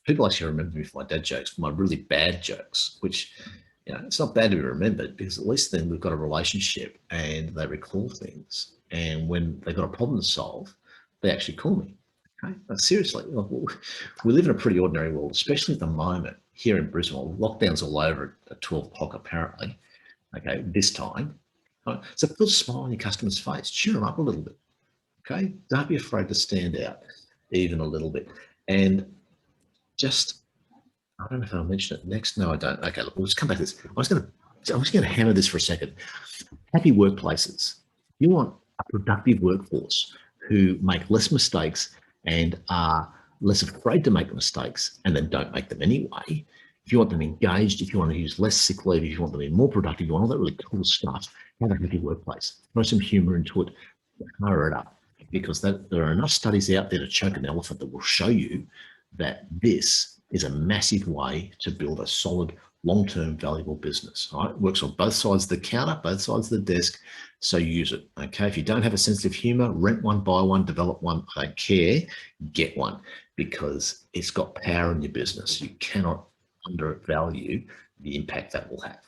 People actually remember me for my dad jokes, for my really bad jokes, which, it's not bad to be remembered, because at least then we've got a relationship and they recall things. And when they've got a problem to solve, they actually call me. Okay. But seriously, we live in a pretty ordinary world, especially at the moment here in Brisbane. Lockdown's all over at 12 o'clock, apparently. Okay. This time. Right? So put a smile on your customer's face, cheer them up a little bit. Okay. Don't be afraid to stand out even a little bit. And just, I don't know if I'll mention it next. No, I don't. Okay, look, we'll just come back to this. I'm just going to hammer this for a second. Happy workplaces. You want a productive workforce who make less mistakes and are less afraid to make mistakes and then don't make them anyway. If you want them engaged, if you want to use less sick leave, if you want them to be more productive, you want all that really cool stuff, have a happy workplace. Throw some humor into it, hurry it up, because there are enough studies out there to choke an elephant that will show you that this is a massive way to build a solid, long-term, valuable business. All right? It works on both sides of the counter, both sides of the desk, so use it. Okay, if you don't have a sense of humor, rent one, buy one, develop one. I don't care, get one, because it's got power in your business. You cannot undervalue the impact that will have.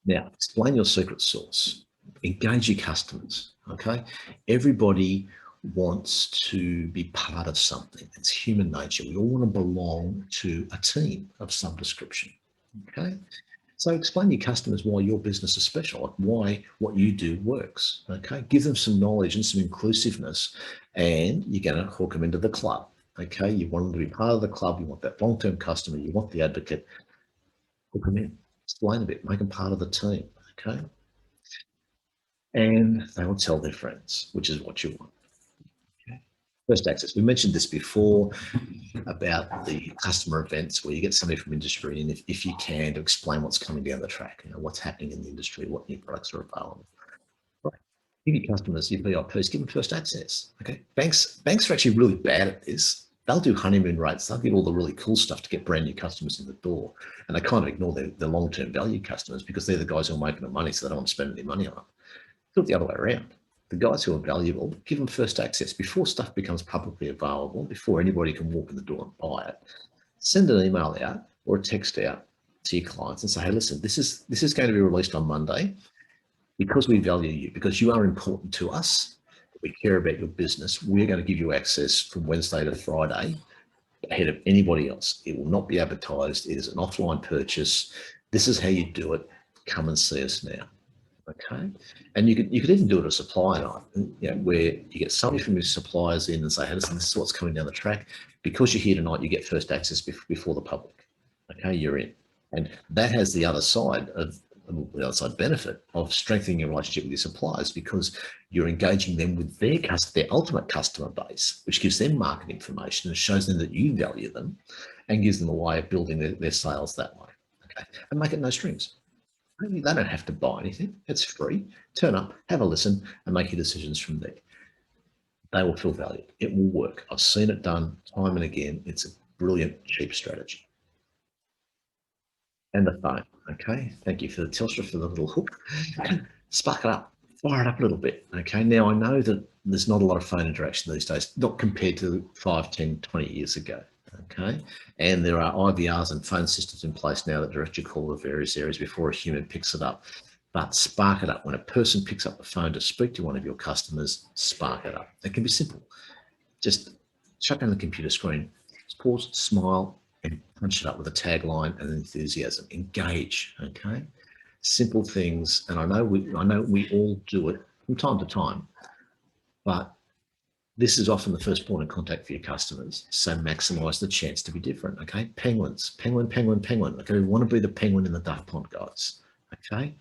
Now, explain your secret sauce. Engage your customers. Okay, everybody wants to be part of something. It's human nature. We all want to belong to a team of some description. Okay, so explain to your customers why your business is special, like why what you do works. Okay, give them some knowledge and some inclusiveness, and you're going to hook them into the club. Okay, you want them to be part of the club. You want that long-term customer. You want the advocate. Hook them in. Explain a bit. Make them part of the team. Okay, and they will tell their friends, which is what you want. First access. We mentioned this before about the customer events where you get somebody from industry, and if you can, to explain what's coming down the track, what's happening in the industry, what new products are available. Right. Give your customers, your VIPs, give them first access. Okay. Banks are actually really bad at this. They'll do honeymoon rates. They'll get all the really cool stuff to get brand new customers in the door, and they kind of ignore their long-term value customers because they're the guys who are making the money, so they don't want to spend any money on them. Do it the other way around. The guys who are valuable, give them first access before stuff becomes publicly available, before anybody can walk in the door and buy it. Send an email out or a text out to your clients and say, hey, listen, this is going to be released on Monday because we value you, because you are important to us. We care about your business. We're going to give you access from Wednesday to Friday ahead of anybody else. it will not be advertised. It is an offline purchase. This is how you do it. Come and see us now. Okay, and you could even do it a supplier night, where you get somebody from your suppliers in and say, hey, listen, this is what's coming down the track. Because you're here tonight, you get first access before the public. Okay, you're in, and that has the other side of the outside benefit of strengthening your relationship with your suppliers, because you're engaging them with their ultimate customer base, which gives them market information and shows them that you value them, and gives them a way of building their sales that way. Okay, and make it no strings. They don't have to buy anything. It's free. Turn up, have a listen, and make your decisions from there. They will feel valued. It will work. I've seen it done time and again. It's a brilliant, cheap strategy. And the phone. Okay. Thank you for the Telstra for the little hook. Spark it up. Fire it up a little bit. Okay. Now I know that there's not a lot of phone interaction these days, not compared to 5, 10, 20 years ago. Okay. And there are IVRs and phone systems in place now that direct your call to various areas before a human picks it up. But spark it up. When a person picks up the phone to speak to one of your customers, spark it up. It can be simple. Just shut down the computer screen, pause, smile, and punch it up with a tagline and enthusiasm. Engage. Okay. Simple things. And I know we all do it from time to time, but this is often the first point of contact for your customers. So maximize the chance to be different. Okay. Penguins, penguin, penguin, penguin. Okay. We want to be the penguin in the duck pond, guys. Okay.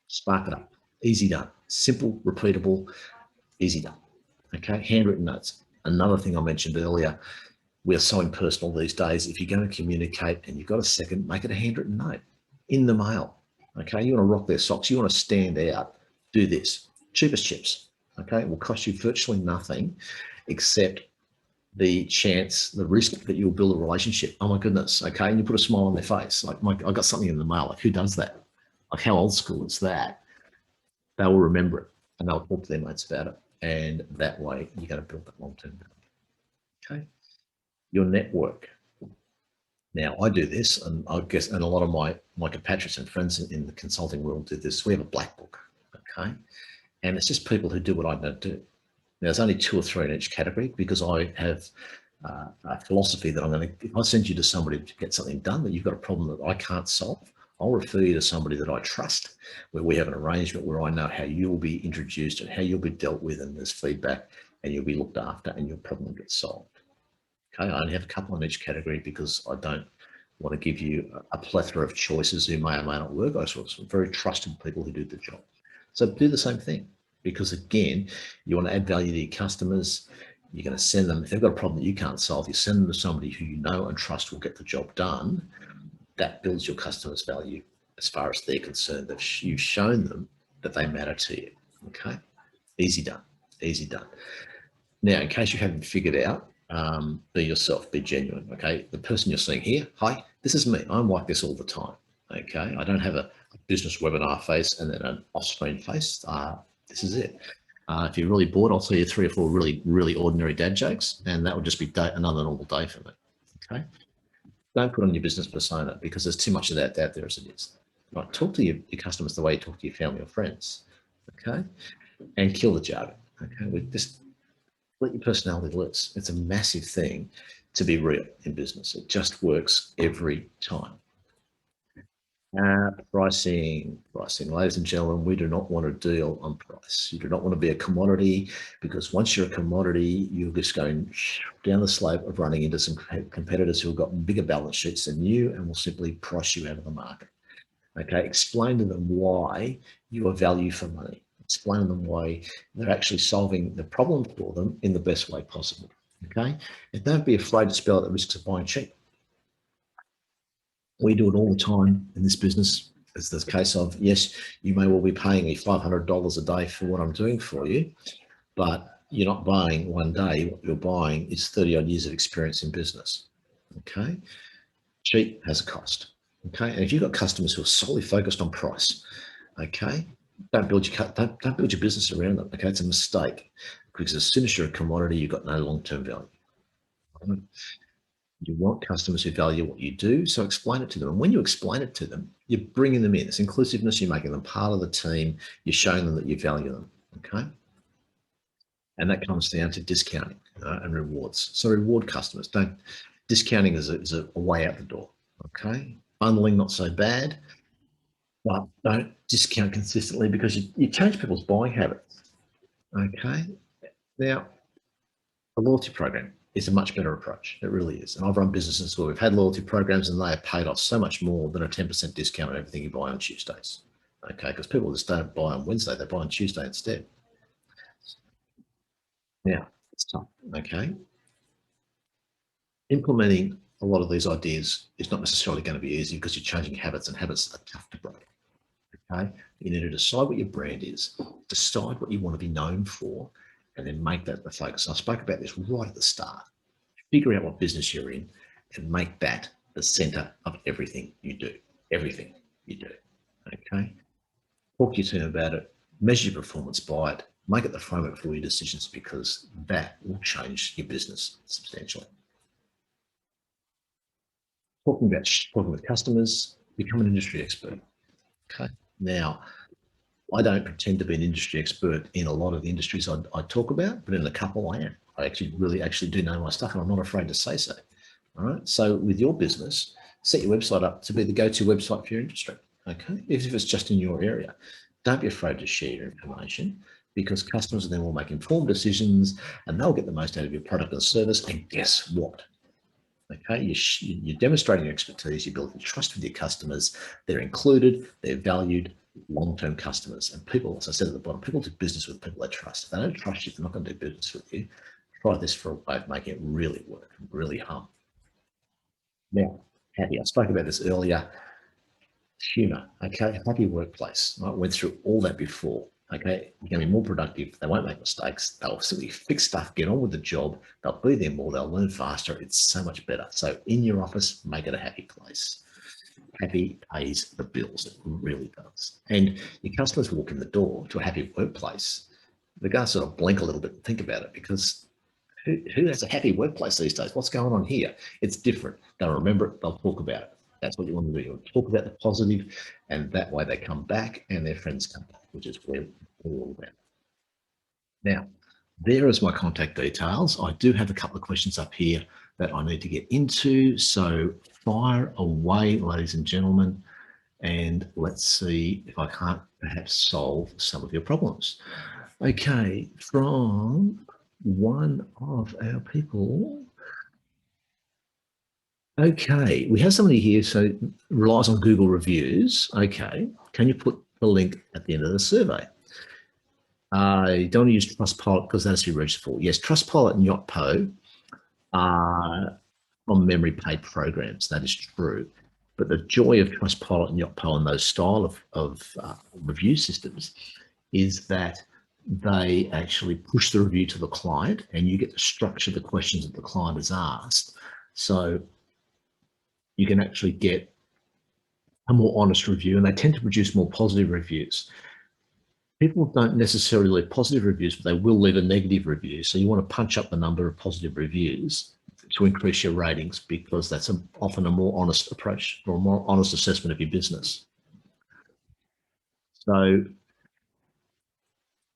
Spark it up. Easy done. Simple, repeatable, easy done. Okay. Handwritten notes. Another thing I mentioned earlier, we're so impersonal these days. If you're going to communicate and you've got a second, make it a handwritten note in the mail. Okay. You want to rock their socks. You want to stand out. Do this. Cheapest chips. Okay. It will cost you virtually nothing except the chance, the risk that you'll build a relationship. Oh my goodness. Okay. And you put a smile on their face. Like, I got something in the mail. Like, who does that? Like, how old school is that? They will remember it and they'll talk to their mates about it. And that way you're going to build that long-term value. Okay. Your network. Now I do this, and I guess, and a lot of my compatriots and friends in the consulting world do this. We have a black book. Okay. And it's just people who do what I don't do. Now, there's only 2 or 3 in each category because I have a philosophy that if I send you to somebody to get something done that you've got a problem that I can't solve, I'll refer you to somebody that I trust, where we have an arrangement where I know how you will be introduced and how you'll be dealt with, and there's feedback, and you'll be looked after, and your problem gets solved. Okay, I only have a couple in each category because I don't want to give you a plethora of choices who may or may not work. I sort of some very trusted people who do the job. So do the same thing, because again, you want to add value to your customers. You're going to send them, if they've got a problem that you can't solve, you send them to somebody who you know and trust will get the job done. That builds your customers' value as far as they're concerned, that you've shown them that they matter to you. Okay, easy done, easy done. Now, in case you haven't figured out, be yourself, be genuine. Okay, the person you're seeing here, hi, this is me. I'm like this all the time. Okay, I don't have a business webinar face and then an off-screen face. This is it. If you're really bored, I'll tell you 3 or 4 really ordinary dad jokes, and that would just be another normal day for me. Okay, don't put on your business persona, because there's too much of that out there as it is. Right, talk to your customers the way you talk to your family or friends. Okay, and kill the jargon. Okay, with just let your personality loose. It's a massive thing to be real in business. It just works every time. Pricing. Ladies and gentlemen, we do not want to deal on price. You do not want to be a commodity, because once you're a commodity, you're just going down the slope of running into some competitors who have got bigger balance sheets than you and will simply price you out of the market. Okay, explain to them why you are value for money. Explain to them why they're actually solving the problem for them in the best way possible. Okay, and don't be afraid to spell out the risks of buying cheap. We do it all the time in this business. It's the case of, yes, you may well be paying me $500 a day for what I'm doing for you, but you're not buying one day. What you're buying is 30 odd years of experience in business. Okay, cheap has a cost. Okay, and if you've got customers who are solely focused on price, okay, don't build your business around them. Okay, it's a mistake, because as soon as you're a commodity, you've got no long-term value. You want customers who value what you do, so explain it to them. And when you explain it to them, you're bringing them in. It's inclusiveness. You're making them part of the team. You're showing them that you value them. Okay, and that comes down to discounting and rewards. So reward customers. Don't discounting is a way out the door. Okay, bundling not so bad, but don't discount consistently, because you change people's buying habits. Okay, now a loyalty program is a much better approach. It really is. And I've run businesses where we've had loyalty programs and they have paid off so much more than a 10% discount on everything you buy on Tuesdays. Okay, because people just don't buy on Wednesday, they buy on Tuesday instead. Now, it's tough. Okay, implementing a lot of these ideas is not necessarily going to be easy, because you're changing habits, and habits are tough to break. Okay, you need to decide what your brand is, decide what you want to be known for, and then make that the focus. I spoke about this right at the start. Figure out what business you're in and make that the center of everything you do. Everything you do. Okay. Talk to your team about it, measure your performance by it, make it the framework for your decisions, because that will change your business substantially. Talking with customers, become an industry expert. Okay. Now, I don't pretend to be an industry expert in a lot of the industries I talk about, but in a couple I am. I actually do know my stuff, and I'm not afraid to say so. All right. So with your business, set your website up to be the go-to website for your industry. Okay. Even if it's just in your area, don't be afraid to share your information, because customers then will make informed decisions and they'll get the most out of your product or service. And guess what? Okay, you're demonstrating your expertise, you're building trust with your customers, they're included, they're valued, long-term customers. And people, as I said at the bottom, people do business with people they trust. If they don't trust you, they're not going to do business with you. Try this for a way of making it really work, really hum. Now, happy. I spoke about this earlier. Humor, okay, happy workplace. I went through all that before. Okay, you're going to be more productive. They won't make mistakes. They'll simply fix stuff, get on with the job. They'll be there more. They'll learn faster. It's so much better. So in your office, make it a happy place. Happy pays the bills. It really does. And your customers walk in the door to a happy workplace. They're going to sort of blink a little bit and think about it, because who has a happy workplace these days? What's going on here? It's different. They'll remember it. They'll talk about it. That's what you want to do. You want to talk about the positive, and that way they come back and their friends come back, which is where we're all about. Now, there is my contact details. I do have a couple of questions up here that I need to get into. So fire away, ladies and gentlemen, and let's see if I can't perhaps solve some of your problems. Okay, from one of our people. Okay, we have somebody here, so relies on Google reviews. Okay, can you put the link at the end of the survey? I don't use Trustpilot because that's who registered for. Yes, Trustpilot and Yotpo are on memory paid programs. That is true. But the joy of Trustpilot and Yotpo and those style of review systems is that they actually push the review to the client, and you get to structure the questions that the client has asked. So you can actually get a more honest review, and they tend to produce more positive reviews. People don't necessarily leave positive reviews, but they will leave a negative review. So you want to punch up the number of positive reviews to increase your ratings, because that's often a more honest approach or a more honest assessment of your business. So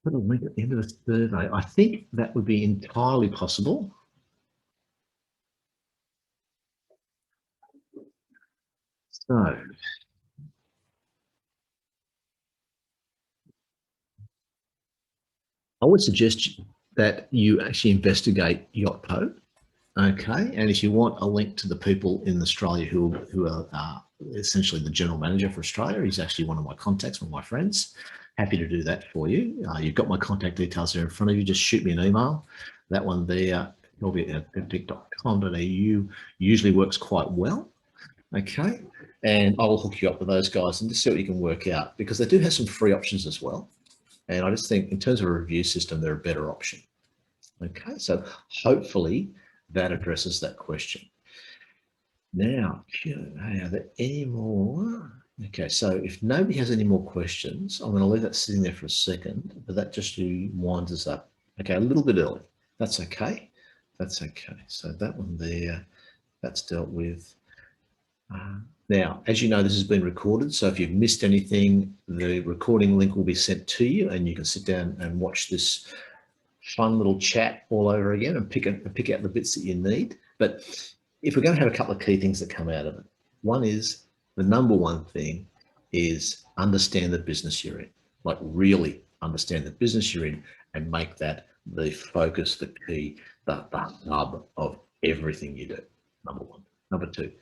put a link at the end of the survey. I think that would be entirely possible. So I would suggest that you actually investigate Yotpo. Okay, and if you want a link to the people in Australia who are essentially the general manager for Australia, he's actually one of my contacts, one of my friends. Happy to do that for you. You've got my contact details there in front of you. Just shoot me an email. That one there, kelby@peptic.com.au, usually works quite well. Okay, and I will hook you up with those guys and just see what you can work out, because they do have some free options as well. And I just think in terms of a review system, they're a better option. Okay, so hopefully that addresses that question. Now, are there any more? Okay, so if nobody has any more questions, I'm going to leave that sitting there for a second, but that just winds us up. Okay, a little bit early. That's okay. That's okay. So that one there, that's dealt with. Now, as you know, this has been recorded. So if you've missed anything, the recording link will be sent to you, and you can sit down and watch this fun little chat all over again and pick out the bits that you need. But if we're going to have a couple of key things that come out of it, one is, the number one thing is understand the business you're in, like really understand the business you're in, and make that the focus, the key, the hub of everything you do. Number one. Number two,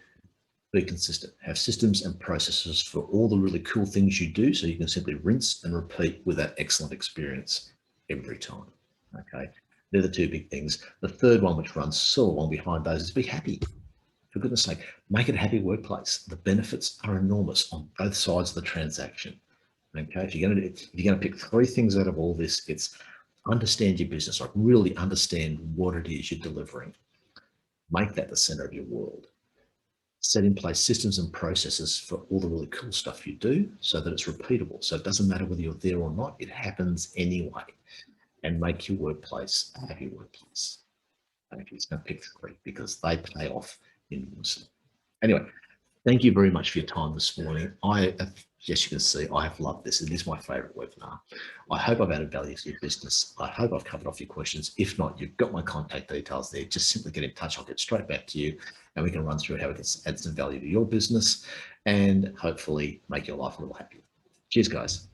be consistent. Have systems and processes for all the really cool things you do, so you can simply rinse and repeat with that excellent experience every time. Okay, they're the two big things. The third one, which runs so along behind those, is be happy. For goodness sake, make it a happy workplace. The benefits are enormous on both sides of the transaction. Okay, if you're going to pick 3 things out of all this, it's understand your business, like really understand what it is you're delivering. Make that the center of your world. Set in place systems and processes for all the really cool stuff you do so that it's repeatable. So it doesn't matter whether you're there or not, it happens anyway. And make your workplace a happy workplace. And if you're just going to pick 3 because they pay off enormously. Anyway, thank you very much for your time this morning. Yes, you can see, I have loved this. It is my favorite webinar. I hope I've added value to your business. I hope I've covered off your questions. If not, you've got my contact details there. Just simply get in touch. I'll get straight back to you and we can run through how we can add some value to your business and hopefully make your life a little happier. Cheers, guys.